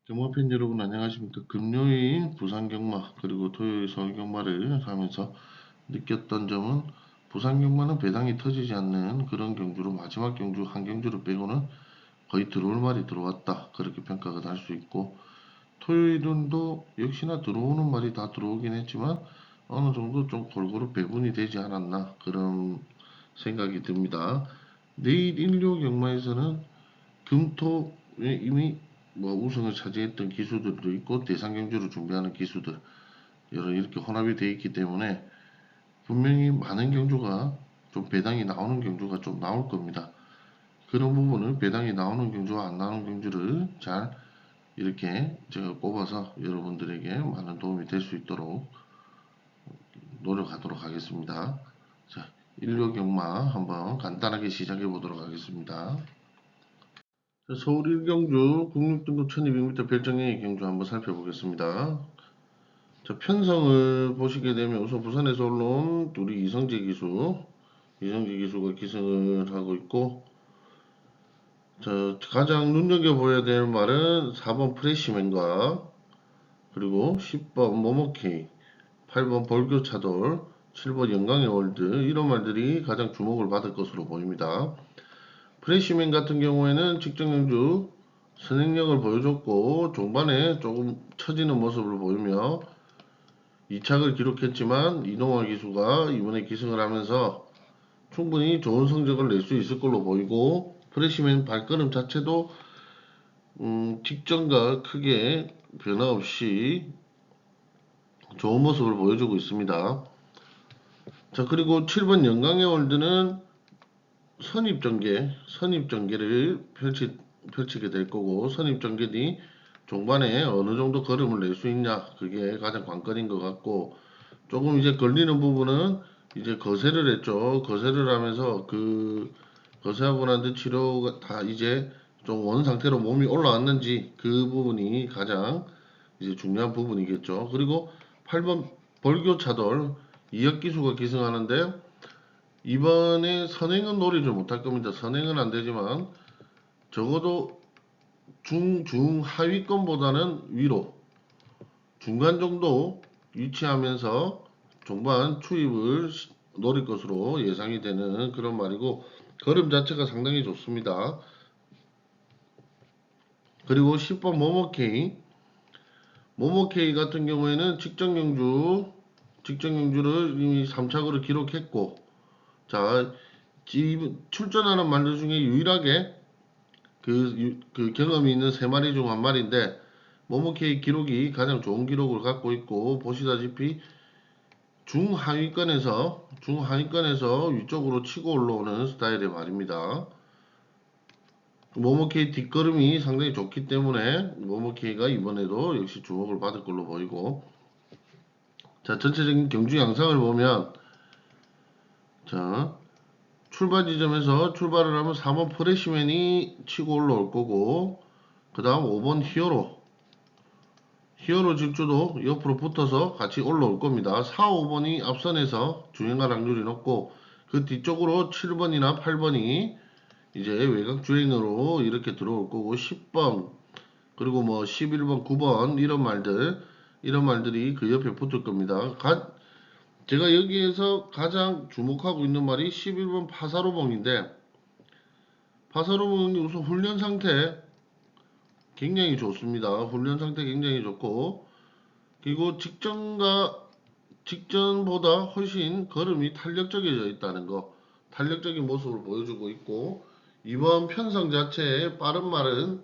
경마팬 여러분 안녕하십니까. 금요일 부산 경마 그리고 토요일 서울 경마를 하면서 느꼈던 점은 부산 경마는 배당이 터지지 않는 그런 경주로 마지막 경주 한 경주를 빼고는 거의 들어올 말이 들어왔다, 그렇게 평가가 날 수 있고, 토요일은 도 역시나 들어오는 말이 다 들어오긴 했지만 어느 정도 좀 골고루 배분이 되지 않았나, 그런 생각이 듭니다. 내일 일요 경마에서는 금토에 이미 우승을 차지했던 기수들도 있고 대상 경주를 준비하는 기수들 여러 이렇게 혼합이 되어 있기 때문에 분명히 많은 경주가 좀 배당이 나오는 경주가 좀 나올 겁니다. 그런 부분을 배당이 나오는 경주와 안 나오는 경주를 잘 이렇게 제가 꼽아서 여러분들에게 많은 도움이 될 수 있도록 노력하도록 하겠습니다. 자, 일요 경마 한번 간단하게 시작해 보도록 하겠습니다. 서울 1경주 국립등급 1200m 별정의 경주 한번 살펴보겠습니다. 자, 편성을 보시게 되면 우선 부산에서 올라온 우리 이성재 기수가 기승을 하고 있고, 자, 가장 눈여겨보아야 될 말은 4번 프레시맨과 그리고 10번 모모케이, 8번 벌교차돌, 7번 영광의 월드, 이런 말들이 가장 주목을 받을 것으로 보입니다. 프레시맨 같은 경우에는 직전 경주 선행력을 보여줬고 종반에 조금 처지는 모습을 보이며 2착을 기록했지만 이동화 기수가 이번에 기승을 하면서 충분히 좋은 성적을 낼 수 있을 걸로 보이고, 프레시맨 발걸음 자체도 직전과 크게 변화 없이 좋은 모습을 보여주고 있습니다. 자, 그리고 7번 영광의 월드는 선입전개를 펼치게 될 거고, 선입전개니 종반에 어느 정도 걸음을 낼 수 있냐, 그게 가장 관건인 것 같고, 조금 이제 걸리는 부분은 이제 거세를 했죠. 거세를 하면서 그 거세하고 난 뒤 치료가 다 이제 좀 원 상태로 몸이 올라왔는지, 그 부분이 가장 이제 중요한 부분이겠죠. 그리고 8번 벌교차돌 이역기수가 기승하는데 이번에 선행은 노리지 못할 겁니다. 선행은 안 되지만 적어도 중하위권보다는 위로 중간 정도 위치하면서 종반 추입을 노릴 것으로 예상이 되는 그런 말이고, 걸음 자체가 상당히 좋습니다. 그리고 10번 모모케이 같은 경우에는 직전 경주를 이미 3착으로 기록했고, 자, 출전하는 말들 중에 유일하게 그 경험이 있는 세 마리 중 한 마리인데, 모모케이 기록이 가장 좋은 기록을 갖고 있고, 보시다시피 중하위권에서 위쪽으로 치고 올라오는 스타일의 말입니다. 모모케이 뒷걸음이 상당히 좋기 때문에 모모케이가 이번에도 역시 주목을 받을 걸로 보이고, 자, 전체적인 경주 양상을 보면, 자, 출발 지점에서 출발을 하면 4번 프레시맨이 치고 올라올 거고, 그 다음 5번 히어로 질주도 옆으로 붙어서 같이 올라올 겁니다. 4, 5번이 앞선에서 주행할 확률이 높고, 그 뒤쪽으로 7번이나 8번이 이제 외곽 주행으로 이렇게 들어올 거고, 10번 그리고 뭐 11번 9번 이런 말들이 그 옆에 붙을 겁니다. 제가 여기에서 가장 주목하고 있는 말이 11번 파사로봉인데, 파사로봉이 우선 훈련 상태 굉장히 좋습니다. 훈련 상태 굉장히 좋고, 그리고 직전보다 훨씬 걸음이 탄력적이져 있다는 거, 탄력적인 모습을 보여주고 있고, 이번 편성 자체의 빠른 말은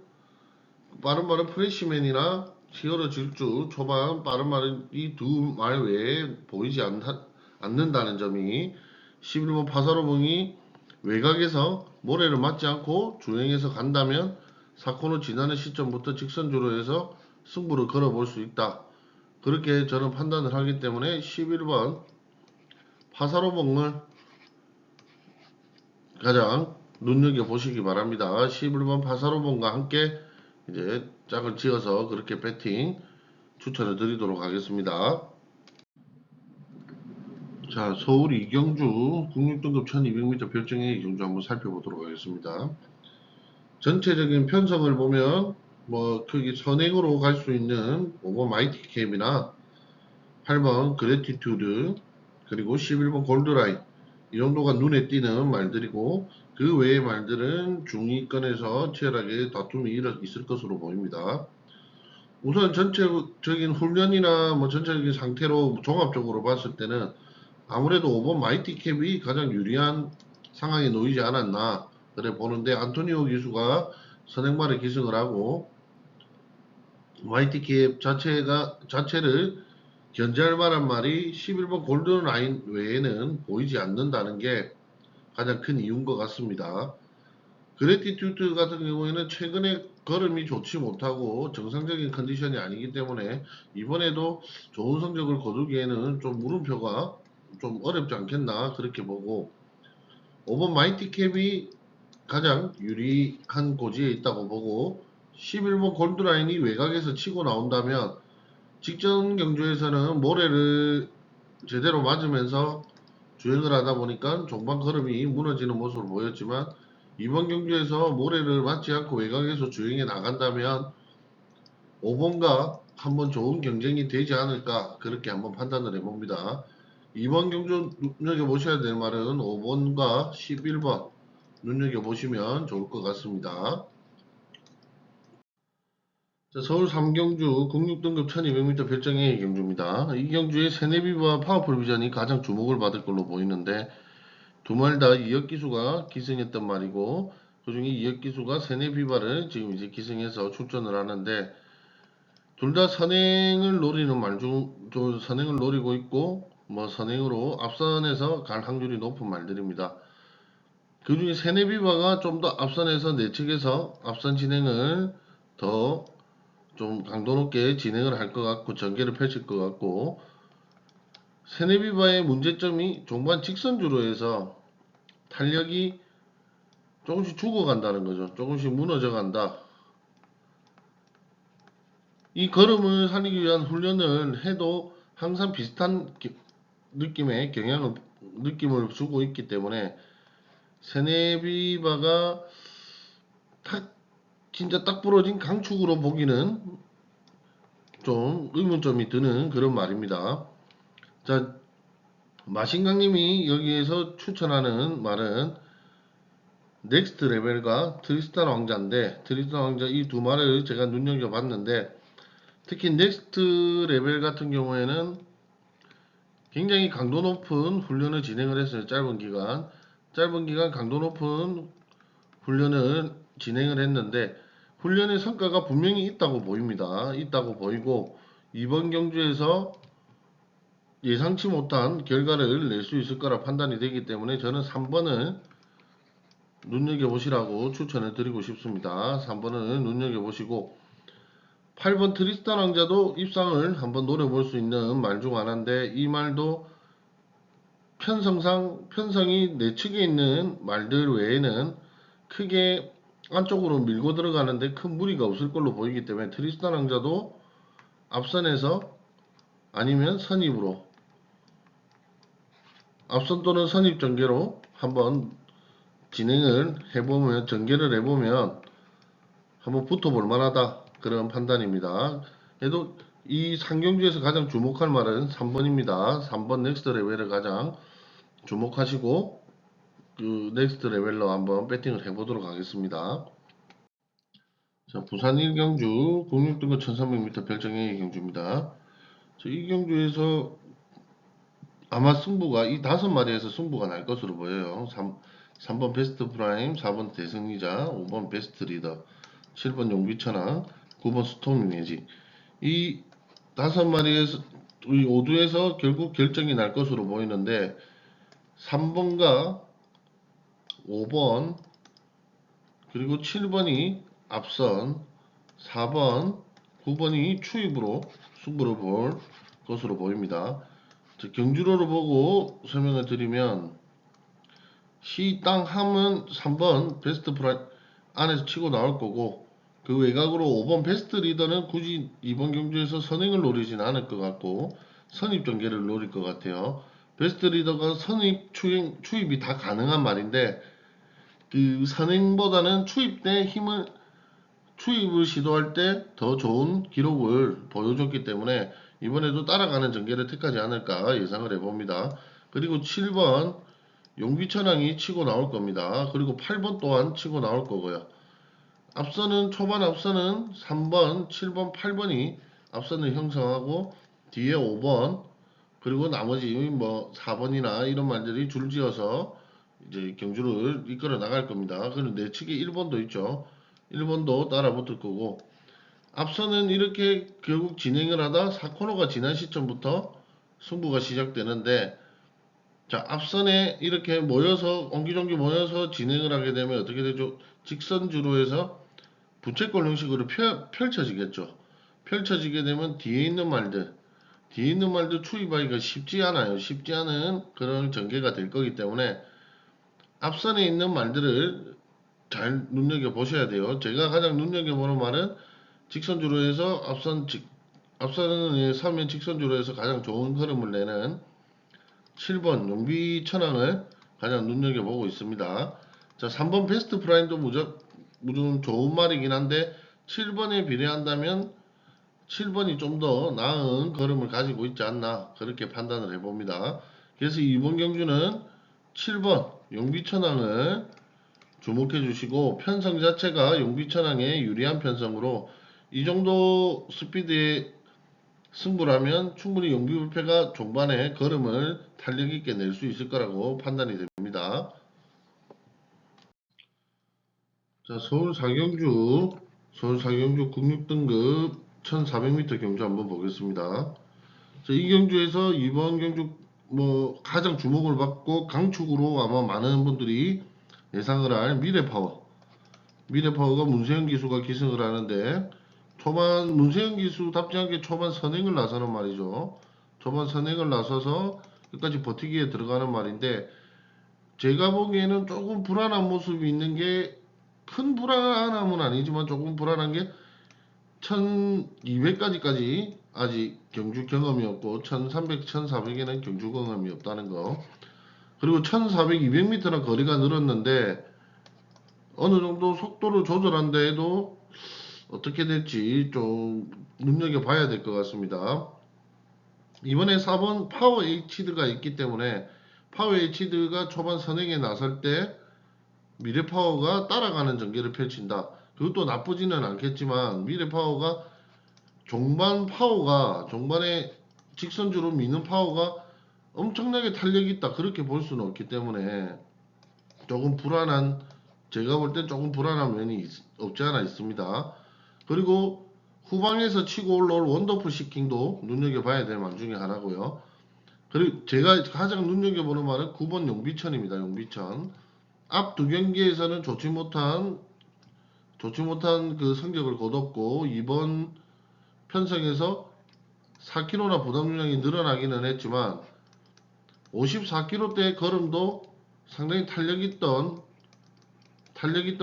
프레시맨이나 히어로 질주 초반 빠른 말은 이 두 말 외에 보이지 않는다는 점이, 11번 파사로봉이 외곽에서 모래를 맞지 않고 주행해서 간다면 사코너 지나는 시점부터 직선주로 해서 승부를 걸어볼 수 있다, 그렇게 저는 판단을 하기 때문에 11번 파사로봉을 가장 눈여겨보시기 바랍니다. 11번 파사로봉과 함께 이제 짝을 지어서 그렇게 배팅 추천을 드리도록 하겠습니다. 자, 서울 이경주 국립등급 1200m 별정의 이경주 한번 살펴보도록 하겠습니다. 전체적인 편성을 보면 뭐 크게 선행으로 갈 수 있는 5번 마이티 캡이나 8번 그래티튜드 그리고 11번 골드라인 이 정도가 눈에 띄는 말들이고 그 외의 말들은 중위권에서 치열하게 다툼이 있을 것으로 보입니다. 우선 전체적인 훈련이나 뭐 전체적인 상태로 종합적으로 봤을 때는 아무래도 5번 마이티 캡이 가장 유리한 상황에 놓이지 않았나 그래 보는데 안토니오 기수가 선행말에 기승을 하고 마이티 캡 자체를 견제할 만한 말이 11번 골든라인 외에는 보이지 않는다는 게 가장 큰 이유인 것 같습니다. 그래티튜드 같은 경우에는 최근에 걸음이 좋지 못하고 정상적인 컨디션이 아니기 때문에 이번에도 좋은 성적을 거두기에는 좀 물음표가 좀 어렵지 않겠나 그렇게 보고 5번 마이티 캡이 가장 유리한 고지에 있다고 보고 11번 골드라인이 외곽에서 치고 나온다면 직전 경주에서는 모래를 제대로 맞으면서 주행을 하다 보니까 종반 걸음이 무너지는 모습을 보였지만 이번 경주에서 모래를 맞지 않고 외곽에서 주행해 나간다면 5번과 한번 좋은 경쟁이 되지 않을까 그렇게 한번 판단을 해봅니다. 이번 경주 눈여겨보셔야 될 말은 5번과 11번 눈여겨보시면 좋을 것 같습니다. 자, 서울 3경주 06등급 1200m 별정의 경주입니다. 이 경주의 세네비와 파워풀 비전이 가장 주목을 받을 걸로 보이는데 두 마리 다 이역 기수가 기승했단 말이고 그중에 이역 기수가 세네비바를 지금 이제 기승해서 출전을 하는데 둘 다 선행을 노리는 말중 선행을 노리고 있고 뭐 선행으로 앞선에서 갈 확률이 높은 말들입니다. 그중에 세네비바가 좀 더 앞선에서 내측에서 앞선 진행을 더 좀 강도 높게 진행을 할 것 같고 전개를 펼칠 것 같고 세네비바의 문제점이 종반 직선주로 해서 탄력이 조금씩 죽어간다는 거죠. 조금씩 무너져 간다. 이 걸음을 살리기 위한 훈련을 해도 항상 비슷한 느낌의 느낌을 주고 있기 때문에 세네비바가 진짜 딱 부러진 강축으로 보기는 좀 의문점이 드는 그런 말입니다. 자, 마신강님이 여기에서 추천하는 말은 넥스트 레벨과 트리스탄 왕자인데 트리스탄 왕자 이 두 말을 제가 눈여겨봤는데 특히 넥스트 레벨 같은 경우에는 굉장히 강도 높은 훈련을 진행을 했어요. 짧은 기간 강도 높은 훈련을 진행을 했는데 훈련의 성과가 분명히 있다고 보입니다. 있다고 보이고 이번 경주에서 예상치 못한 결과를 낼 수 있을 거라 판단이 되기 때문에 저는 3번을 눈여겨보시라고 추천을 드리고 싶습니다. 3번을 눈여겨보시고 8번 트리스탄 왕자도 입상을 한번 노려볼 수 있는 말 중 하나인데 이 말도 편성이 내측에 있는 말들 외에는 크게 안쪽으로 밀고 들어가는데 큰 무리가 없을 걸로 보이기 때문에 트리스탄 왕자도 앞선에서 아니면 선입으로 앞선 또는 선입 전개로 한번 진행을 해보면 전개를 해보면 한번 붙어볼 만하다 그런 판단입니다. 그래도 이 상경주에서 가장 주목할 말은 3번입니다. 3번 넥스트 레벨을 가장 주목하시고 그 넥스트 레벨로 한번 배팅을 해보도록 하겠습니다. 자, 부산 1경주 06등급 1300m 별정의 경주입니다. 이 경주에서 아마 승부가 이 5마리에서 승부가 날 것으로 보여요. 3번 베스트 프라임, 4번 대승리자, 5번 베스트 리더, 7번 용비천왕, 9번 스톰 이미지. 이 5마리에서 이 5두에서 결국 결정이 날 것으로 보이는데 3번과 5번 그리고 7번이 앞선 4번 9번이 추입으로 승부를 볼 것으로 보입니다. 경주로를 보고 설명을 드리면 시 땅 함은 3번 베스트 프라임 안에서 치고 나올 거고 그 외곽으로 5번 베스트 리더는 굳이 이번 경주에서 선행을 노리진 않을 것 같고 선입 전개를 노릴 것 같아요. 베스트 리더가 선입 추입이 다 가능한 말인데 그 선행보다는 추입 때 힘을 추입을 시도할 때 더 좋은 기록을 보여줬기 때문에 이번에도 따라가는 전개를 택하지 않을까 예상을 해봅니다. 그리고 7번 용비천왕이 치고 나올 겁니다. 그리고 8번 또한 치고 나올 거고요. 초반 앞선은 3번, 7번, 8번이 앞선을 형성하고 뒤에 5번 그리고 나머지 뭐 4번이나 이런 말들이 줄지어서 이제 경주를 이끌어 나갈 겁니다. 그리고 내측에 1번도 있죠. 1번도 따라 붙을 거고 앞서는 이렇게 결국 진행을 하다 4코너가 지난 시점부터 승부가 시작되는데 자 앞선에 이렇게 모여서 옹기종기 모여서 진행을 하게 되면 어떻게 되죠? 직선주로 해서 부채꼴 형식으로 펼쳐지겠죠. 펼쳐지게 되면 뒤에 있는 말들 추입하기가 쉽지 않아요. 쉽지 않은 그런 전개가 될 거기 때문에 앞선에 있는 말들을 잘 눈여겨보셔야 돼요. 제가 가장 눈여겨보는 말은 직선주로 해서 앞선에 서면 직선주로 해서 가장 좋은 흐름을 내는 7번 용비천왕을 가장 눈여겨보고 있습니다. 자, 3번 베스트 프라임도 무조건 좋은 말이긴 한데 7번에 비례한다면 7번이 좀 더 나은 걸음을 가지고 있지 않나 그렇게 판단을 해봅니다. 그래서 이번 경주는 7번 용비천왕을 주목해 주시고 편성 자체가 용비천왕에 유리한 편성으로 이 정도 스피드의 승부라면 충분히 용비불패가 종반에 걸음을 탄력 있게 낼 수 있을 거라고 판단이 됩니다. 자, 서울 사경주 96등급 1400m 경주 한번 보겠습니다. 자, 이 경주에서 이번 경주 뭐 가장 주목을 받고 강축으로 아마 많은 분들이 예상을 할 미래파워가 문세영 기수가 기승을 하는데 초반 문세영 기수답지 않게 초반 선행을 나서는 말이죠. 초반 선행을 나서서 끝까지 버티기에 들어가는 말인데 제가 보기에는 조금 불안한 모습이 있는 게 큰 불안함은 아니지만 조금 불안한 게 1200까지까지 아직 경주 경험이 없고 1300, 1400에는 경주 경험이 없다는 거. 그리고 1400, 200m나 거리가 늘었는데 어느 정도 속도를 조절한다 해도 어떻게 될지 좀 눈여겨봐야 될 것 같습니다. 이번에 4번 파워 H드가 있기 때문에 파워 H드가 초반 선행에 나설 때 미래파워가 따라가는 전개를 펼친다. 그것도 나쁘지는 않겠지만 미래파워가 종반에 직선주로 미는 파워가 엄청나게 탄력이 있다. 그렇게 볼 수는 없기 때문에 조금 제가 볼 땐 조금 불안한 면이 없지 않아 있습니다. 그리고 후방에서 치고 올라올 원더풀 시킹도 눈여겨봐야 될 말 중에 하나고요. 그리고 제가 가장 눈여겨보는 말은 9번 용비천입니다. 용비천. 앞 두 경기에서는 좋지 못한 그 성적을 거뒀고 이번 편성에서 4km나 부담중량이 늘어나기는 했지만 54km대 걸음도 상당히 탄력있던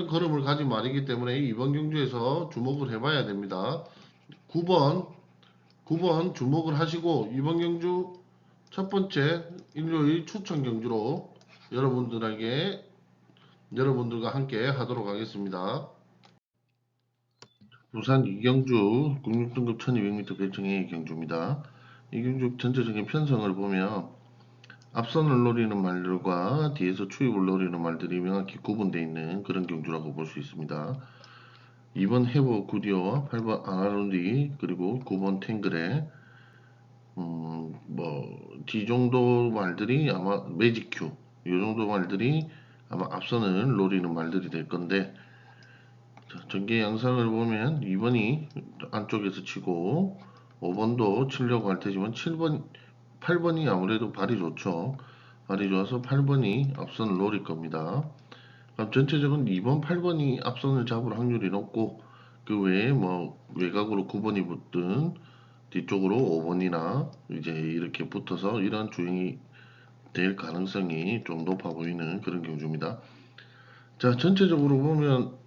걸음을 가진 말이기 때문에 이번 경주에서 주목을 해봐야 됩니다. 9번 주목을 하시고 이번 경주 첫 번째 일요일 추천 경주로 여러분들과 함께 하도록 하겠습니다. 부산 이경주 96등급 1200m 별정의 경주입니다. 이 경주 전체적인 편성을 보면 앞선을 노리는 말들과 뒤에서 추입을 노리는 말들이 명확히 구분되어 있는 그런 경주라고 볼 수 있습니다. 2번 해버 구디어와 8번 아나론디 그리고 9번 탱글에 D 정도 말들이 아마 매직큐 이 정도 말들이 아마 앞선을 노리는 말들이 될 건데 자, 전개 양상을 보면 2번이 안쪽에서 치고 5번도 치려고 할 테지만 8번이 아무래도 발이 좋죠. 발이 좋아서 8번이 앞선을 노릴 겁니다. 그럼 전체적으로 2번, 8번이 앞선을 잡을 확률이 높고 그 외에 뭐 외곽으로 9번이 붙든 뒤쪽으로 5번이나 이제 이렇게 붙어서 이런 주행이 될 가능성이 좀 높아 보이는 그런 경주입니다. 자, 전체적으로 보면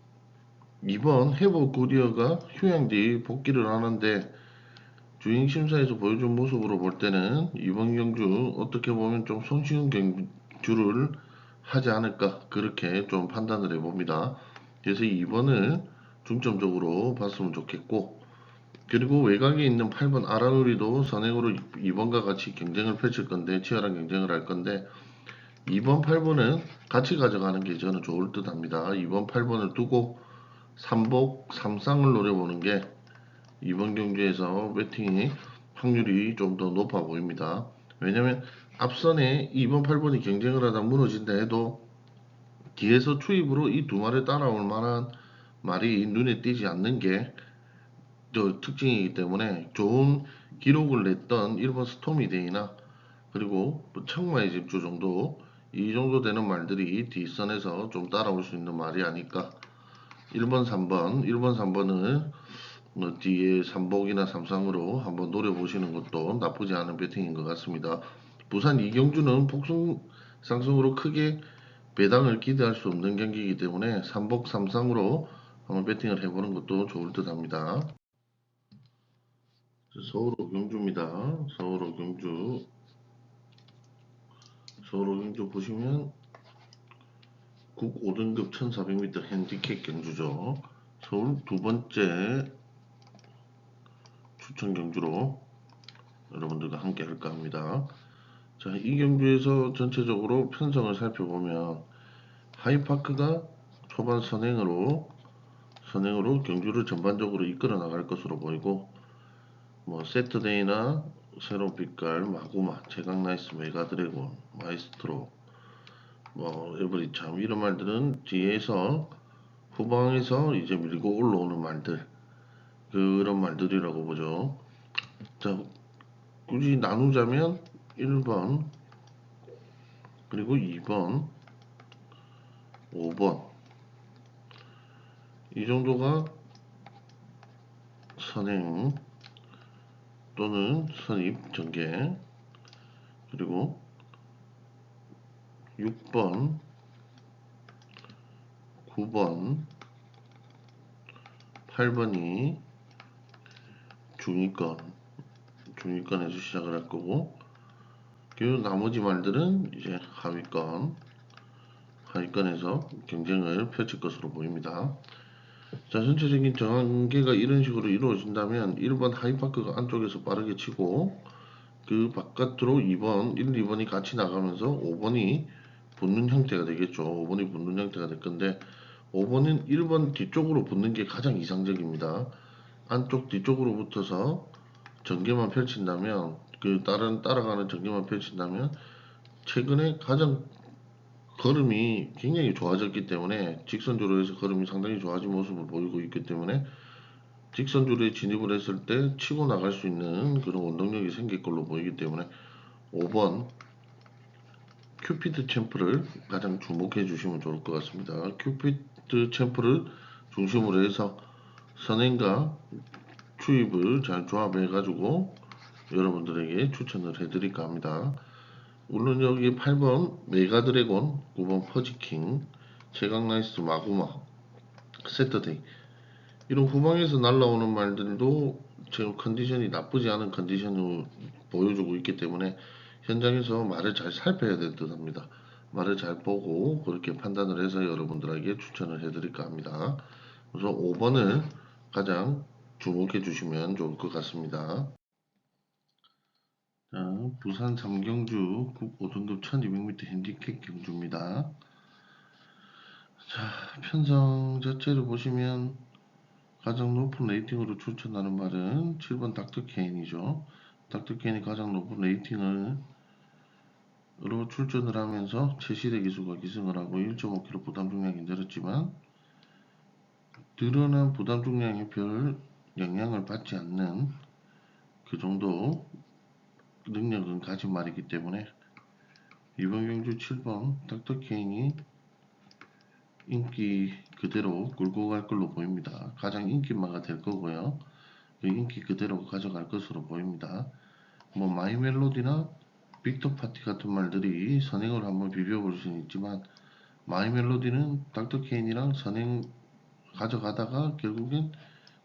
2번 해버 고리어가 휴양 뒤 복귀를 하는데 주행 심사에서 보여준 모습으로 볼 때는 이번 경주 어떻게 보면 좀 손쉬운 경주를 하지 않을까 그렇게 좀 판단을 해봅니다. 그래서 2번을 중점적으로 봤으면 좋겠고, 그리고 외곽에 있는 8번 아라누리도 선행으로 2번과 같이 경쟁을 펼칠 건데, 치열한 경쟁을 할 건데, 2번 8번은 같이 가져가는 게 저는 좋을 듯 합니다. 2번 8번을 두고 3복 3쌍을 노려보는 게 이번 경기에서 배팅이 확률이 좀 더 높아 보입니다. 왜냐면 앞선에 2번 8번이 경쟁을 하다 무너진다 해도 뒤에서 투입으로 이 두 마리 따라올 만한 말이 눈에 띄지 않는 게 특징이기 때문에 좋은 기록을 냈던 1번 스토미데이나 그리고 청마의 집주 정도, 이 정도 되는 말들이 뒷선에서 좀 따라올 수 있는 말이 아닐까. 1번 3번 1번 3번은 뒤에 3복이나 3상으로 한번 노려보시는 것도 나쁘지 않은 배팅인 것 같습니다. 부산 이경주는 폭승 상승으로 크게 배당을 기대할 수 없는 경기이기 때문에 3복 3상으로 한번 배팅을 해보는 것도 좋을 듯 합니다. 서울 오경주입니다. 서울 오경주 보시면 국 5등급 1400m 핸디캡 경주죠. 서울 두 번째 추천 경주로 여러분들과 함께 할까 합니다. 자, 이 경주에서 전체적으로 편성을 살펴보면 하이파크가 초반 선행으로 경주를 전반적으로 이끌어 나갈 것으로 보이고, 뭐 세트데이나 새로운 빛깔, 마구마, 제강나이스, 메가드래곤, 마이스트로, 뭐 에브리참 이런 말들은 뒤에서 후방에서 이제 밀고 올라오는 말들, 그런 말들이라고 보죠. 자, 굳이 나누자면 1번 그리고 2번 5번 이 정도가 선행 또는 선입 전개, 그리고 6번 9번 8번이 중위권에서 시작을 할 거고, 그리고 나머지 말들은 이제 하위권에서 경쟁을 펼칠 것으로 보입니다. 자, 전체적인 전개가 이런 식으로 이루어진다면 1번 하이파크가 안쪽에서 빠르게 치고 그 바깥으로 2번, 1, 2번이 같이 나가면서 5번이 붙는 형태가 되겠죠. 5번이 붙는 형태가 될 건데 5번은 1번 뒤쪽으로 붙는 게 가장 이상적입니다. 안쪽 뒤쪽으로 붙어서 전개만 펼친다면, 따라가는 전개만 펼친다면 최근에 가장 걸음이 굉장히 좋아졌기 때문에, 직선주로 해서 걸음이 상당히 좋아진 모습을 보이고 있기 때문에 직선주로에 진입을 했을 때 치고 나갈 수 있는 그런 원동력이 생길 걸로 보이기 때문에 5번 큐피드 챔프를 가장 주목해 주시면 좋을 것 같습니다. 큐피드 챔프를 중심으로 해서 선행과 추입을 잘 조합해 가지고 여러분들에게 추천을 해드릴까 합니다. 물론 여기 8번 메가드래곤, 9번 퍼지킹, 최강나이스, 마구마, 세터데이 이런 후방에서 날라오는 말들도 지금 컨디션이 나쁘지 않은 컨디션을 보여주고 있기 때문에 현장에서 말을 잘 살펴야 될 듯 합니다. 말을 잘 보고 그렇게 판단을 해서 여러분들에게 추천을 해드릴까 합니다. 그래서 5번을 가장 주목해 주시면 좋을 것 같습니다. 자, 부산 삼경주 국 5등급 1200m 핸디캡 경주입니다. 자, 편성 자체를 보시면 가장 높은 레이팅으로 추천하는 말은 7번 닥터케인이죠. 닥터케인이 가장 높은 레이팅으로 출전을 하면서 최실의 기수가 기승을 하고 1.5kg 부담 중량이 늘었지만 늘어난 부담 중량에 별 영향을 받지 않는 그 정도 능력은 가진 말이기 때문에 이번 경주 7번 닥터케인이 인기 그대로 끌고 갈 걸로 보입니다. 가장 인기마가 될 거고요. 그 인기 그대로 가져갈 것으로 보입니다. 뭐 마이 멜로디나 빅터 파티 같은 말들이 선행을 한번 비벼볼 수는 있지만 마이 멜로디는 닥터 케인이랑 선행 가져가다가 결국엔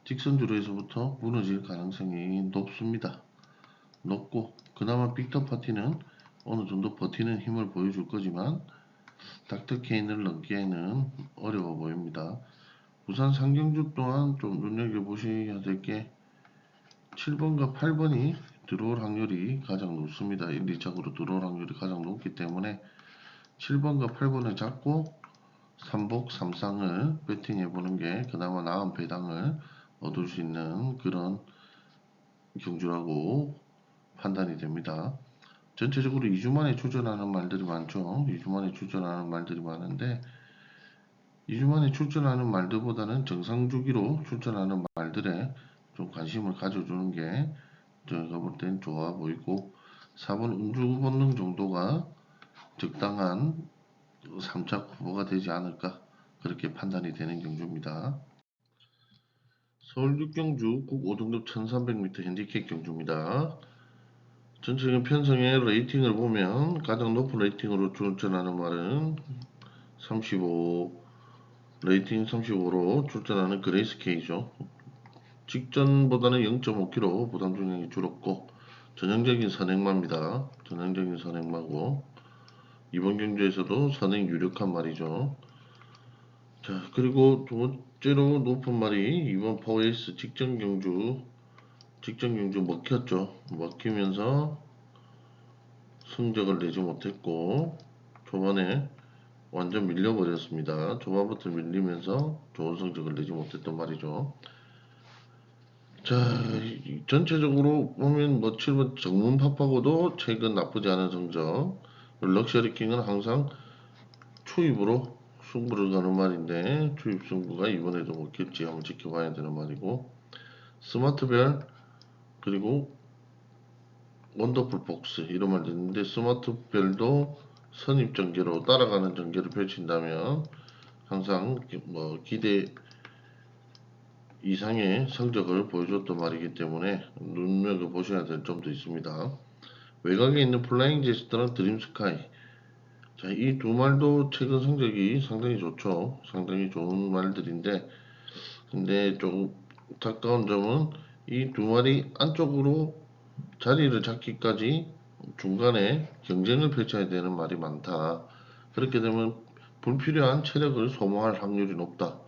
직선주로에서부터 무너질 가능성이 높습니다. 높고 그나마 빅터 파티는 어느 정도 버티는 힘을 보여줄 거지만 닥터 케인을 넘기에는 어려워 보입니다. 부산 상경주 또한 좀 눈여겨보셔야 될 게 7번과 8번이 들어올 확률이 가장 높습니다. 1, 2착으로 들어올 확률이 가장 높기 때문에 7번과 8번을 잡고 3복 3상을 배팅해 보는 게 그나마 나은 배당을 얻을 수 있는 그런 경주라고 판단이 됩니다. 전체적으로 2주 만에 출전하는 말들이 많죠. 2주 만에 출전하는 말들이 많은데 2주 만에 출전하는 말들보다는 정상 주기로 출전하는 말들에 좀 관심을 가져주는 게 제가 볼 땐 좋아 보이고 4번 음주 본능 정도가 적당한 3차 후보가 되지 않을까 그렇게 판단이 되는 경주입니다. 서울 6경주 국 5등급 1300m 핸디캡 경주입니다. 전체적인 편성의 레이팅을 보면 가장 높은 레이팅으로 출전하는 말은 35 레이팅 35로 출전하는 그레이스 K죠. 직전보다는 0.5kg 부담 중량이 줄었고 전형적인 선행마입니다. 전형적인 선행마고 이번 경주에서도 선행 유력한 말이죠. 자, 그리고 두 번째로 높은 말이 이번 파워에이스 직전 경주 먹혔죠. 먹히면서 성적을 내지 못했고 초반에 완전 밀려버렸습니다. 초반부터 밀리면서 좋은 성적을 내지 못했던 말이죠. 자, 전체적으로 보면 뭐 7번 정문팝하고도 최근 나쁘지 않은 성적. 럭셔리킹은 항상 초입으로 승부를 가는 말인데 초입 승부가 이번에도 먹힐지 한번 지켜봐야 되는 말이고 스마트별 그리고 원더풀 폭스 이런 말도 있는데 스마트별도 선입 전개로 따라가는 전개를 펼친다면 항상 뭐 기대 이상의 성적을 보여줬던 말이기 때문에 눈여겨보셔야 될 점도 있습니다. 외곽에 있는 플라잉 제스트랑 드림스카이 자, 이 두 말도 최근 성적이 상당히 좋죠. 상당히 좋은 말들인데 근데 좀 안타까운 점은 이 두 말이 안쪽으로 자리를 잡기까지 중간에 경쟁을 펼쳐야 되는 말이 많다. 그렇게 되면 불필요한 체력을 소모할 확률이 높다.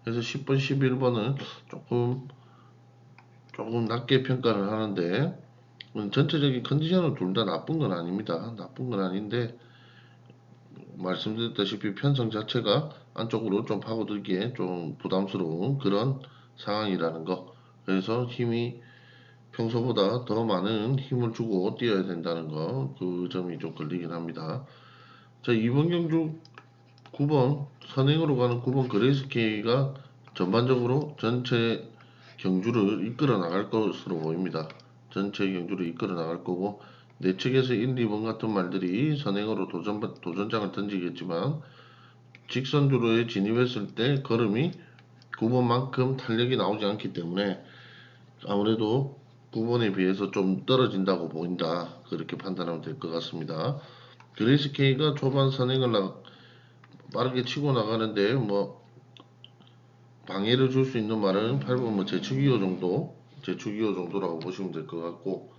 그래서 10번, 11번은 조금 낮게 평가를 하는데 전체적인 컨디션은 둘 다 나쁜 건 아닙니다. 나쁜 건 아닌데 말씀드렸다시피 편성 자체가 안쪽으로 좀 파고들기에 좀 부담스러운 그런 상황이라는 거. 그래서 힘이 평소보다 더 많은 힘을 주고 뛰어야 된다는 거. 그 점이 좀 걸리긴 합니다. 자, 이번 경주 9번 선행으로 가는 9번 그레이스케이가 전반적으로 전체 경주를 이끌어 나갈 것으로 보입니다. 전체 경주를 이끌어 나갈 거고 내측에서 1, 2번 같은 말들이 선행으로 도전장을 던지겠지만 직선주로에 진입했을 때 걸음이 9번만큼 탄력이 나오지 않기 때문에 아무래도 9번에 비해서 좀 떨어진다고 보인다. 그렇게 판단하면 될 것 같습니다. 그레이스 K가 초반 선행을 빠르게 치고 나가는데 뭐 방해를 줄 수 있는 말은 8번 뭐 제축2호 정도라고 보시면 될 것 같고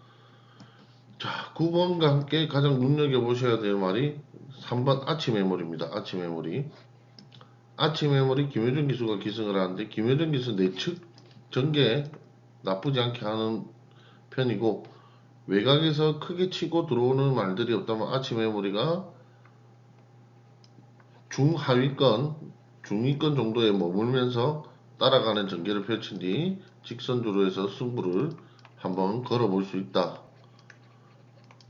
자 9번과 함께 가장 눈여겨보셔야 될 말이 3번 아치 메모리입니다. 아치 메모리 김효준 기수가 기승을 하는데 김효준 기수 내측 전개 나쁘지 않게 하는 편이고 외곽에서 크게 치고 들어오는 말들이 없다면 아치 메모리가 중위권 정도에 머물면서 따라가는 전개를 펼친 뒤 직선주로에서 승부를 한번 걸어볼 수 있다.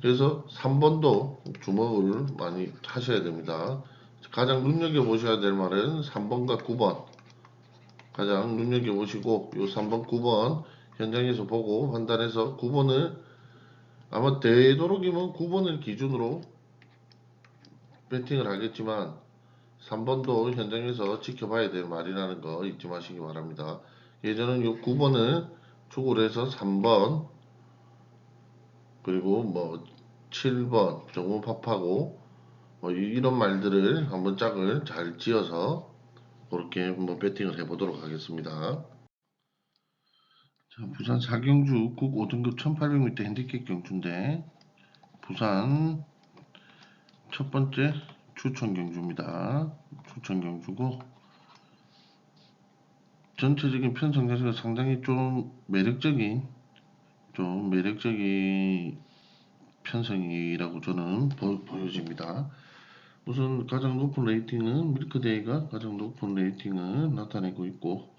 그래서 3번도 주목을 많이 하셔야 됩니다. 가장 눈여겨보셔야 될 말은 3번과 9번 가장 눈여겨보시고 이 3번 9번 현장에서 보고 판단해서 9번을 아마 되도록이면 9번을 기준으로 배팅을 하겠지만 3번도 현장에서 지켜봐야 될 말이라는 거 잊지 마시기 바랍니다. 예전은 이 9번을 축으로 해서 3번 그리고 뭐 7번 정문팝하고 뭐 이런 말들을 한번 짝을 잘 지어서 그렇게 한번 배팅을 해보도록 하겠습니다. 자, 부산 4경주 국 5등급 1800m 핸디캡 경주인데 부산 첫 번째 추천 경주입니다. 추천 경주고 전체적인 편성 자체가 상당히 좀 매력적인 편성이라고 저는 보여집니다. 우선 가장 높은 레이팅은 밀크데이가 가장 높은 레이팅을 나타내고 있고,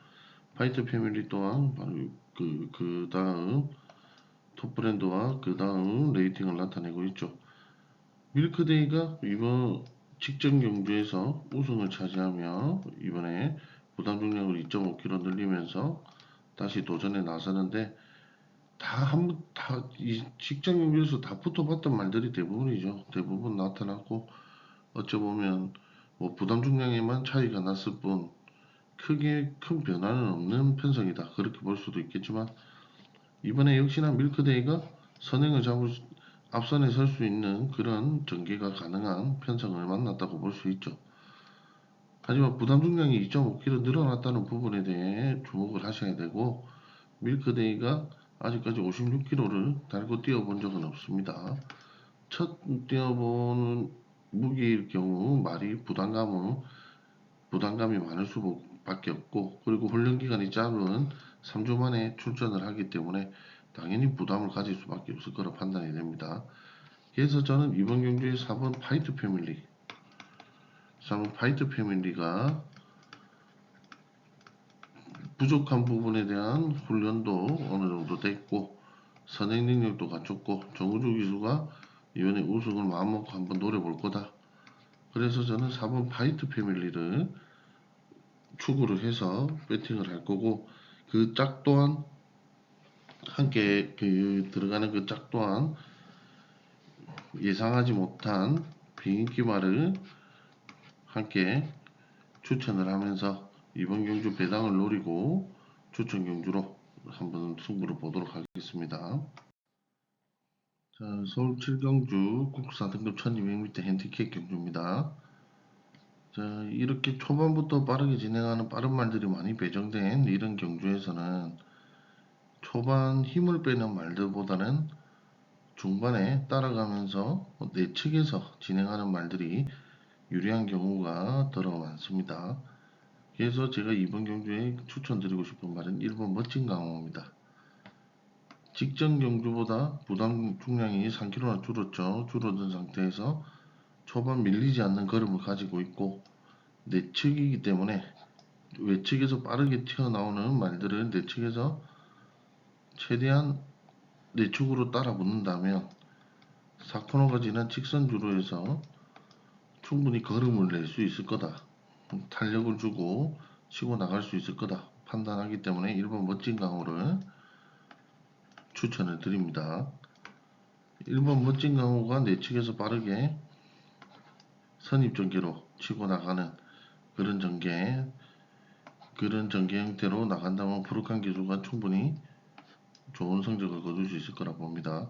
화이트 패밀리 또한 바로 그 다음 톱 브랜드와 그 다음 레이팅을 나타내고 있죠. 밀크데이가 이번 직전 경주에서 우승을 차지하며 이번에 부담 중량을 2.5kg 늘리면서 다시 도전에 나서는데, 이 직전 경주에서 다 붙어봤던 말들이 대부분이죠. 대부분 나타났고, 어찌 보면 뭐 부담 중량에만 차이가 났을 뿐 크게 큰 변화는 없는 편성이다, 그렇게 볼 수도 있겠지만, 이번에 역시나 밀크데이가 선행을 잡을 앞선에 설 수 있는 그런 전개가 가능한 편성을 만났다고 볼 수 있죠. 하지만 부담 중량이 2.5kg 늘어났다는 부분에 대해 주목을 하셔야 되고, 밀크데이가 아직까지 56kg를 달고 뛰어본 적은 없습니다. 첫 뛰어보는 무기일 경우 말이 부담감이 많을 수밖에 없고, 그리고 훈련 기간이 짧은 3주 만에 출전을 하기 때문에 당연히 부담을 가질 수밖에 없을 거라 판단이 됩니다. 그래서 저는 이번 경주의 4번 파이트 패밀리가 부족한 부분에 대한 훈련도 어느 정도 됐고, 선행 능력도 갖췄고, 정우주 기수가 이번에 우승을 마음먹고 한번 노려볼 거다. 그래서 저는 4번 파이트 패밀리를 추구를 해서 배팅을 할 거고, 그 짝 또한 함께 들어가는 그 짝 또한 예상하지 못한 비인기말을 함께 추천을 하면서 이번 경주 배당을 노리고 추천 경주로 한번 승부를 보도록 하겠습니다. 자, 서울 7경주 국사 등급 1200m 핸디캡 경주입니다. 자, 이렇게 초반부터 빠르게 진행하는 빠른 말들이 많이 배정된 이런 경주에서는 초반 힘을 빼는 말들보다는 중반에 따라가면서 내측에서 진행하는 말들이 유리한 경우가 더 많습니다. 그래서 제가 이번 경주에 추천드리고 싶은 말은 1번 멋진 강호입니다. 직전 경주보다 부담 중량이 3kg나 줄었죠. 줄어든 상태에서 초반 밀리지 않는 걸음을 가지고 있고, 내측이기 때문에 외측에서 빠르게 튀어나오는 말들을 내측에서 최대한 내측으로 따라 붙는다면 4코너가 지난 직선주로 해서 충분히 걸음을 낼 수 있을 거다, 탄력을 주고 치고 나갈 수 있을 거다 판단하기 때문에 1번 멋진 강호를 추천을 드립니다. 1번 멋진 강호가 내측에서 빠르게 선입전개로 치고 나가는 그런 전개 형태로 나간다면 부룩한 기수가 충분히 좋은 성적을 거둘 수 있을 거라 봅니다.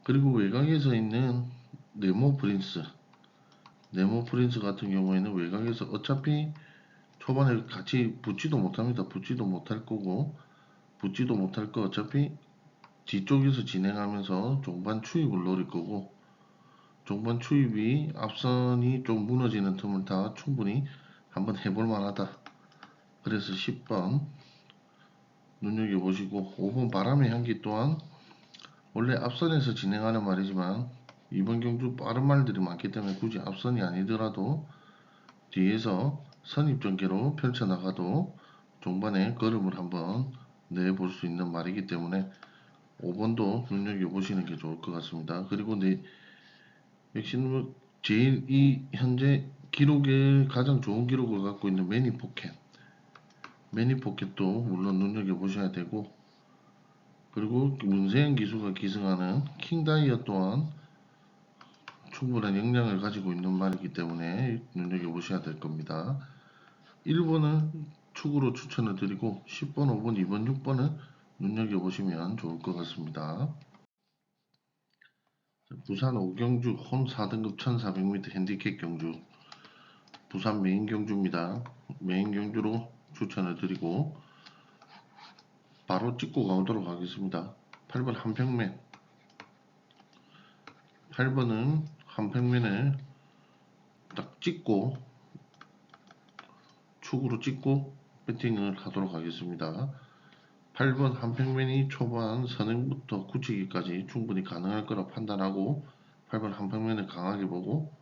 그리고 외곽에서 있는 네모 프린스 같은 경우에는 외곽에서 어차피 초반에 같이 붙지도 못합니다. 붙지도 못할 거 어차피 뒤쪽에서 진행하면서 종반 추입을 노릴 거고, 종반 추입이 앞선이 좀 무너지는 틈을 다 충분히 한번 해볼 만하다. 그래서 10번 눈여겨보시고, 5번 바람의 향기 또한 원래 앞선에서 진행하는 말이지만 이번 경주 빠른 말들이 많기 때문에 굳이 앞선이 아니더라도 뒤에서 선입전개로 펼쳐나가도 종반에 걸음을 한번 내볼 수 있는 말이기 때문에 5번도 눈여겨보시는 게 좋을 것 같습니다. 그리고 역시는 제일 이 현재 기록에 가장 좋은 기록을 갖고 있는 매니포켓도 물론 눈여겨보셔야 되고, 그리고 문세현 기수가 기승하는 킹다이어 또한 충분한 역량을 가지고 있는 말이기 때문에 눈여겨보셔야 될 겁니다. 1번은 축으로 추천을 드리고 10번, 5번, 2번, 6번은 눈여겨보시면 좋을 것 같습니다. 부산 5경주 홈 4등급 1400m 핸디캡 경주, 부산 메인 경주입니다. 메인 경주로 추천을 드리고 바로 찍고 가도록 하겠습니다. 8번 한평맨. 8번은 한평맨을 딱 찍고 축으로 찍고 배팅을 하도록 하겠습니다. 8번 한평면이 초반 선행부터 굳히기까지 충분히 가능할 거라 판단하고 8번 한평면을 강하게 보고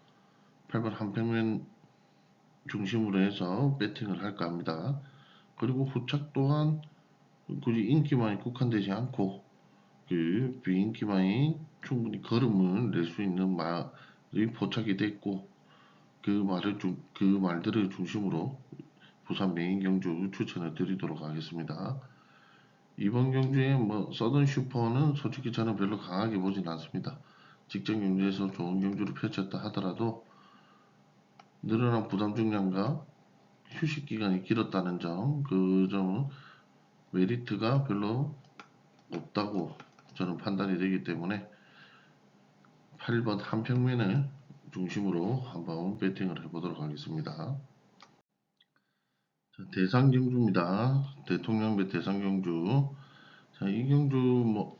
8번 한평면 중심으로 해서 배팅을 할까 합니다. 그리고 후착 또한 굳이 인기만이 국한되지 않고 그 비인기만이 충분히 걸음을 낼 수 있는 말이 포착이 됐고 그 말들을 중심으로 부산 메인 경주 추천을 드리도록 하겠습니다. 이번 경주에 서든 슈퍼는 솔직히 저는 별로 강하게 보진 않습니다. 직전 경주에서 좋은 경주를 펼쳤다 하더라도 늘어난 부담 중량과 휴식 기간이 길었다는 점, 그 점은 메리트가 별로 없다고 저는 판단이 되기 때문에 8번 한평면을 중심으로 한번 배팅을 해보도록 하겠습니다. 대상경주입니다. 대통령배 대상경주. 자, 이 경주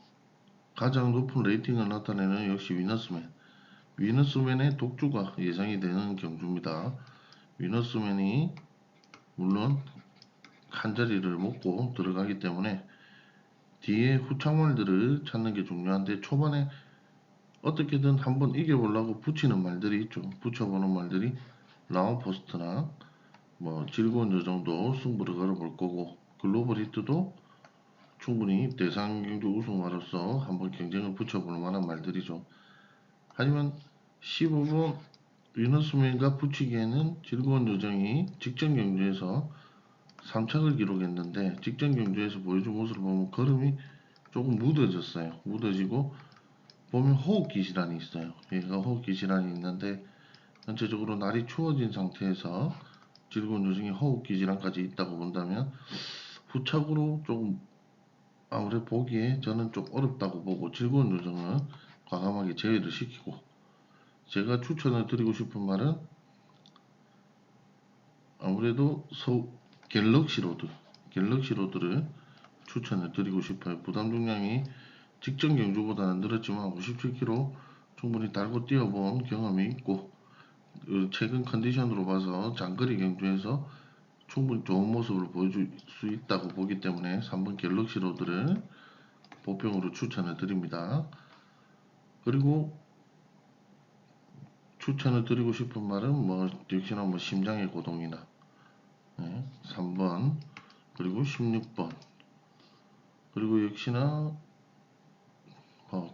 가장 높은 레이팅을 나타내는 역시 위너스맨. 위너스맨의 독주가 예상이 되는 경주입니다. 위너스맨이 물론 한 자리를 먹고 들어가기 때문에 뒤에 후창말들을 찾는 게 중요한데 초반에 어떻게든 한번 이겨보려고 붙이는 말들이 있죠. 붙여보는 말들이 라운포스트나 즐거운 여정도 승부를 걸어볼 거고 글로벌 히트도 충분히 대상경주 우승마로서 한번 경쟁을 붙여볼 만한 말들이죠. 하지만 15번 위너스맨과 붙이기에는 즐거운 여정이 직전 경주에서 3착을 기록했는데 직전 경주에서 보여준 모습을 보면 걸음이 조금 무뎌졌어요. 무뎌지고 보면 호흡기 질환이 있어요. 얘가 호흡기 질환이 있는데 전체적으로 날이 추워진 상태에서 즐거운 여정이 호흡기 질환까지 있다고 본다면 후착으로 조금 아무래도 보기에 저는 좀 어렵다고 보고 즐거운 요정은 과감하게 제외를 시키고 제가 추천을 드리고 싶은 말은 아무래도 갤럭시 로드를 추천을 드리고 싶어요. 부담 중량이 직전 경주보다는 늘었지만 57km 충분히 달고 뛰어본 경험이 있고 최근 컨디션으로 봐서 장거리 경주에서 충분히 좋은 모습을 보여줄 수 있다고 보기 때문에 3번 갤럭시 로드를 보병으로 추천을 드립니다. 그리고 추천을 드리고 싶은 말은 역시나 심장의 고동이나 3번 그리고 16번 그리고 역시나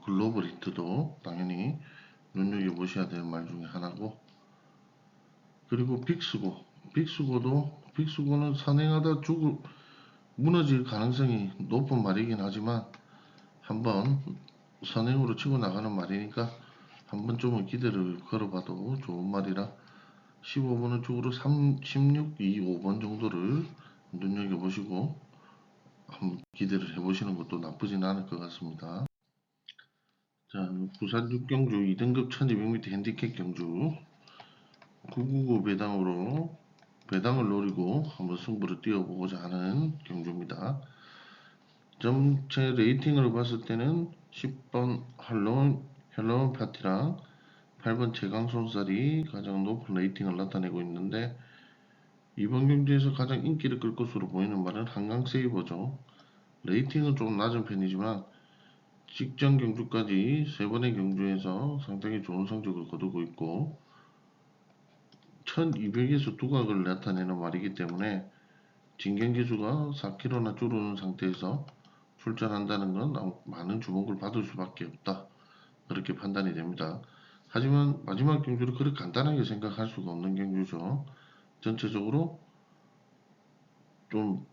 글로벌 히트도 당연히 눈여겨보셔야 될 말 중에 하나고 그리고 빅스고는 선행하다 무너질 가능성이 높은 말이긴 하지만 한번 선행으로 치고 나가는 말이니까 한 번쯤은 기대를 걸어봐도 좋은 말이라 15번은 쪽으로 16, 2, 5번 정도를 눈여겨보시고 한번 기대를 해보시는 것도 나쁘진 않을 것 같습니다. 자, 부산 6경주 2등급 1200m 핸디캡 경주 999 배당을 노리고 한번 승부를 띄워보고자 하는 경주입니다. 전체 레이팅으로 봤을 때는 10번 헬로운 파티랑 8번 제강손살이 가장 높은 레이팅을 나타내고 있는데 이번 경주에서 가장 인기를 끌 것으로 보이는 말은 한강세이버죠. 레이팅은 좀 낮은 편이지만 직전 경주까지 3번의 경주에서 상당히 좋은 성적을 거두고 있고 1200에서 두각을 나타내는 말이기 때문에 진경기수가 4km나 줄어든 상태에서 출전한다는 건 많은 주목을 받을 수밖에 없다. 그렇게 판단이 됩니다. 하지만 마지막 경주를 그렇게 간단하게 생각할 수가 없는 경주죠. 전체적으로 좀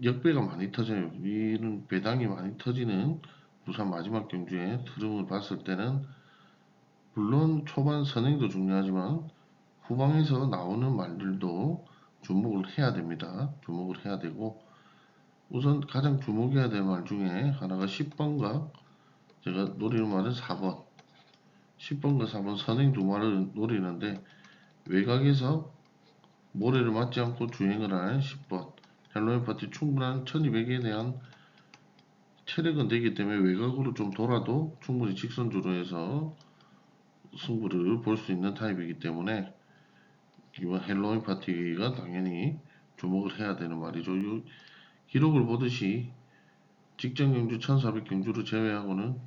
역배가 많이 터져요. 이런 배당이 많이 터지는 부산 마지막 경주의 흐름을 봤을 때는 물론 초반 선행도 중요하지만 후방에서 나오는 말들도 주목을 해야 됩니다. 주목을 해야 되고 우선 가장 주목해야 될 말 중에 하나가 10번과 제가 노리는 말은 4번 10번과 4번 선행 두 말을 노리는데 외곽에서 모래를 맞지 않고 주행을 하는 10번 헬로윈 파티 충분한 1200에 대한 체력은 되기 때문에 외곽으로 좀 돌아도 충분히 직선주로 해서 승부를 볼 수 있는 타입이기 때문에 이번 헬로윈 파티가 당연히 주목을 해야 되는 말이죠. 이 기록을 보듯이 직전 경주 1400 경주를 제외하고는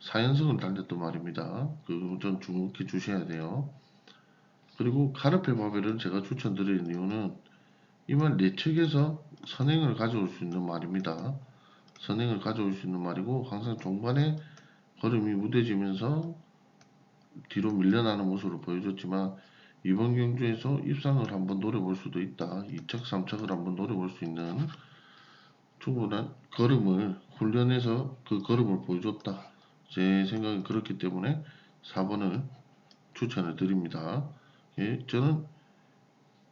4연승을 달렸단 말입니다. 그거 좀 주목해 주셔야 돼요. 그리고 카르페 바벨을 제가 추천드리는 이유는 이 말 내측에서 선행을 가져올 수 있는 말입니다. 선행을 가져올 수 있는 말이고 항상 종반에 걸음이 무뎌지면서 뒤로 밀려나는 모습을 보여줬지만 이번 경주에서 입상을 한번 노려볼 수도 있다. 2척, 3척을 한번 노려볼 수 있는 충분한 걸음을 훈련해서 그 걸음을 보여줬다. 제 생각은 그렇기 때문에 4번을 추천을 드립니다. 예, 저는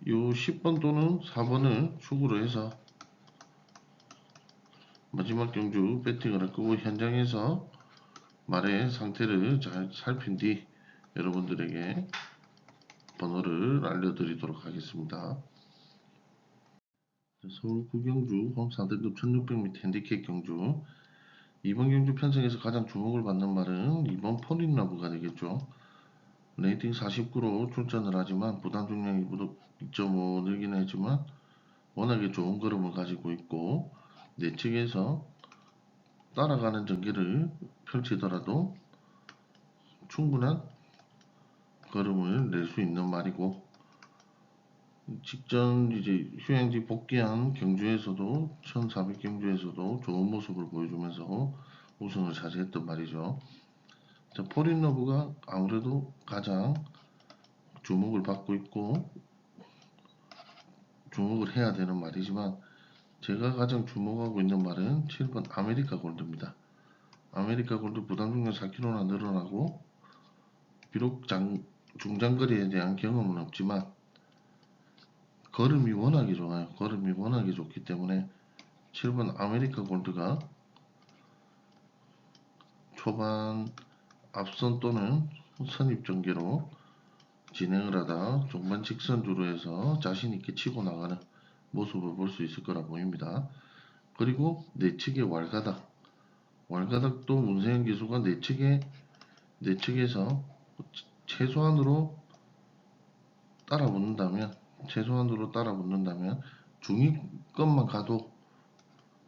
요 10번 또는 4번을 축으로 해서 마지막 경주 배팅을 할 거고 현장에서 말의 상태를 잘 살핀 뒤 여러분들에게 번호를 알려드리도록 하겠습니다. 서울 구경주 홈 4등급 1600m 핸디캡 경주 이번 경주 편성에서 가장 주목을 받는 말은 이번 폴린러브가 되겠죠. 레이팅 49로 출전을 하지만 부담 중량이 2.5 늘기는 했지만 워낙에 좋은 걸음을 가지고 있고 내측에서 따라가는 전개를 펼치더라도 충분한 걸음을 낼 수 있는 말이고 직전 이제 휴양지 복귀한 경주에서도 1400 경주에서도 좋은 모습을 보여주면서 우승을 차지했던 말이죠. 자, 포린러브가 아무래도 가장 주목을 받고 있고 주목을 해야 되는 말이지만 제가 가장 주목하고 있는 말은 7번 아메리카 골드입니다. 아메리카 골드 부담 중량 4kg나 늘어나고 비록 중장거리에 대한 경험은 없지만 걸음이 워낙에 좋아요. 걸음이 워낙에 좋기 때문에 7번 아메리카 골드가 초반 앞선 또는 선입 전개로 진행을 하다 종반 직선주로 해서 자신있게 치고 나가는 모습을 볼 수 있을 거라 보입니다. 그리고 내측의 왈가닥도 문세영 기수가 내측에서 최소한으로 따라붙는다면 중위권만 가도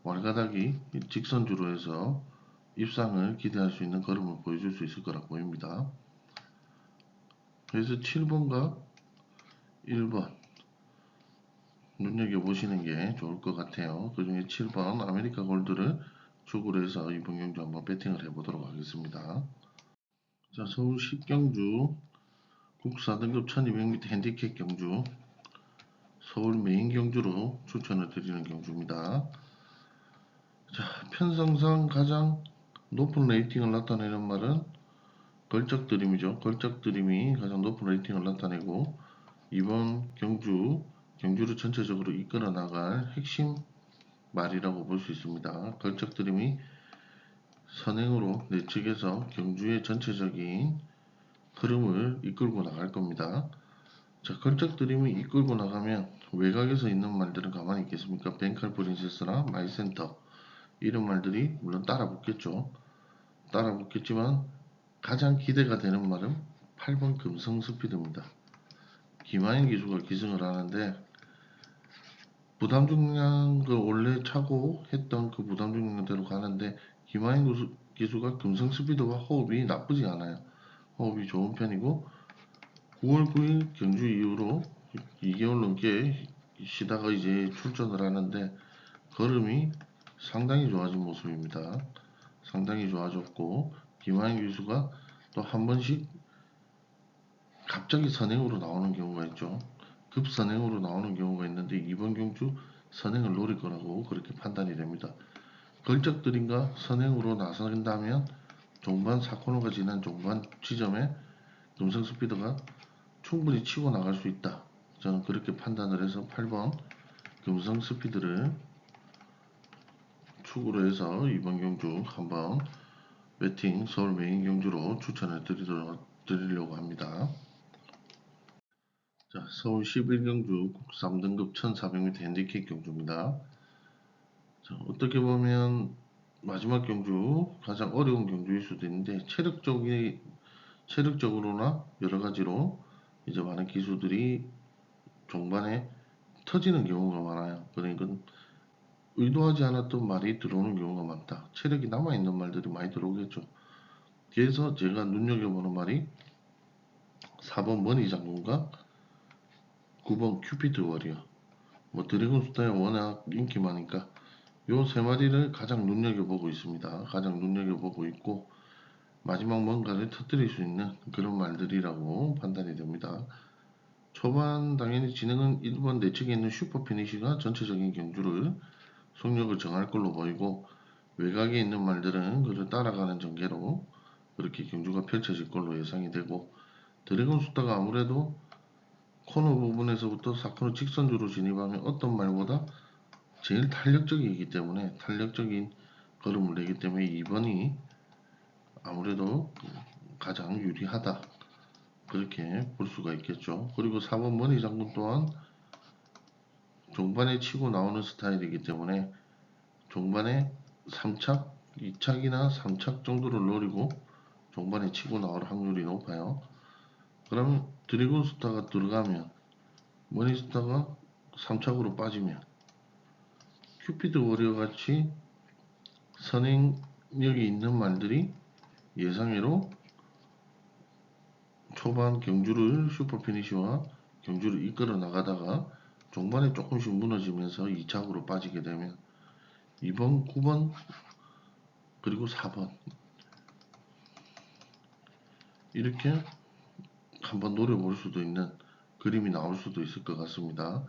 왈가닥이 직선주로 해서 입상을 기대할 수 있는 걸음을 보여줄 수 있을 거라 보입니다. 그래서 7번과 1번 눈여겨보시는 게 좋을 것 같아요. 그 중에 7번 아메리카 골드를 축으로 해서 이번 경주 한번 배팅을 해보도록 하겠습니다. 자, 서울 10경주 국사 등급 1200m 핸디캡 경주 서울 메인 경주로 추천을 드리는 경주입니다. 자, 편성상 가장 높은 레이팅을 나타내는 말은 걸작드림이죠. 걸작드림이 가장 높은 레이팅을 나타내고 이번 경주를 전체적으로 이끌어 나갈 핵심 말이라고 볼 수 있습니다. 걸작드림이 선행으로 내측에서 경주의 전체적인 흐름을 이끌고 나갈 겁니다. 자, 걸작드림이 이끌고 나가면 외곽에서 있는 말들은 가만히 있겠습니까? 벤칼 프린세스나 마이센터 이런 말들이 물론 따라붙겠죠. 따라붙겠지만 가장 기대가 되는 말은 8번 금성 스피드입니다. 김하인 기수가 기승을 하는데 부담 중량을 원래 차고 했던 그 부담 중량대로 가는데 김하인 기수가 금성 스피드와 호흡이 나쁘지 않아요. 호흡이 좋은 편이고 9월 9일 경주 이후로 2개월 넘게 쉬다가 이제 출전을 하는데 걸음이 상당히 좋아진 모습입니다. 상당히 좋아졌고 김하인 기수가 또 한 번씩 갑자기 선행으로 나오는 경우가 있죠. 급선행으로 나오는 경우가 있는데 이번 경주 선행을 노릴 거라고 그렇게 판단이 됩니다. 걸작들인가 선행으로 나선다면 종반 4코너가 지난 종반 지점에 금성 스피드가 충분히 치고 나갈 수 있다. 저는 그렇게 판단을 해서 8번 금성 스피드를 축으로 해서 이번 경주 한번 배팅 서울 메인 경주로 추천을 드리려고 합니다. 자, 서울 11경주 국 3등급 1400m 핸디캡 경주입니다. 자, 어떻게 보면 마지막 경주 가장 어려운 경주일 수도 있는데 체력적으로나 여러 가지로 이제 많은 기수들이 종반에 터지는 경우가 많아요. 그러니까 의도하지 않았던 말이 들어오는 경우가 많다. 체력이 남아있는 말들이 많이 들어오겠죠. 그래서 제가 눈여겨보는 말이 4번 머니 장군과 9번 큐피드 워리어. 뭐 드래곤 스타에 워낙 인기 많으니까 요 세 마리를 가장 눈여겨보고 있습니다. 가장 눈여겨보고 있고 마지막 뭔가를 터뜨릴 수 있는 그런 말들이라고 판단이 됩니다. 초반 당연히 진행은 1번 내측에 있는 슈퍼 피니쉬가 전체적인 경주를 속력을 정할 걸로 보이고 외곽에 있는 말들은 그를 따라가는 전개로 그렇게 경주가 펼쳐질 걸로 예상이 되고 드래곤 수다가 아무래도 코너 부분에서부터 4코너 직선주로 진입하면 어떤 말보다 제일 탄력적이기 때문에 탄력적인 걸음을 내기 때문에 2번이 아무래도 가장 유리하다 그렇게 볼 수가 있겠죠. 그리고 4번 머니 장군 또한 종반에 치고 나오는 스타일이기 때문에 종반에 3착, 2착이나 3착 정도를 노리고 종반에 치고 나올 확률이 높아요. 그러면 드래곤 스타가 들어가면 머니 스타가 3착으로 빠지면 큐피드 워리어 같이 선행력이 있는 말들이 예상외로 초반 경주를 슈퍼 피니시와 경주를 이끌어 나가다가 종반에 조금씩 무너지면서 2착으로 빠지게 되면 2번, 9번 그리고 4번 이렇게 한번 노려볼 수도 있는 그림이 나올 수도 있을 것 같습니다.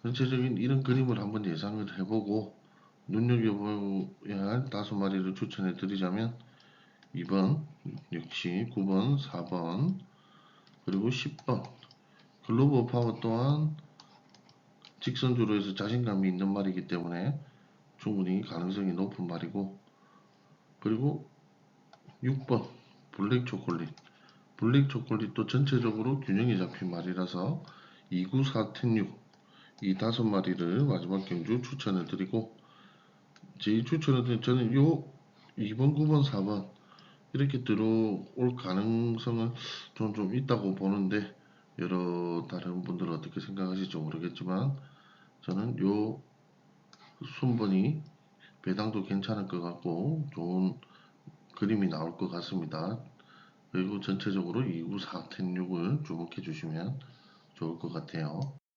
전체적인 이런 그림을 한번 예상을 해보고 눈여겨봐야 할 5마리를 추천해 드리자면 2번, 역시 9번, 4번, 그리고 10번 글로벌 파워 또한 직선주로 해서 자신감이 있는 말이기 때문에 충분히 가능성이 높은 말이고 그리고 6번 블랙 초콜릿 블랙 초콜릿도 전체적으로 균형이 잡힌 말이라서 294텐6 이 5마리를 마지막 경주 추천해 드리고 제일 추천해 드린 저는 요 2번, 9번, 4번 이렇게 들어올 가능성은 좀 있다고 보는데 여러 다른 분들은 어떻게 생각하실지 모르겠지만 저는 요 순번이 배당도 괜찮을 것 같고 좋은 그림이 나올 것 같습니다. 그리고 전체적으로 294텐6을 주목해 주시면 좋을 것 같아요.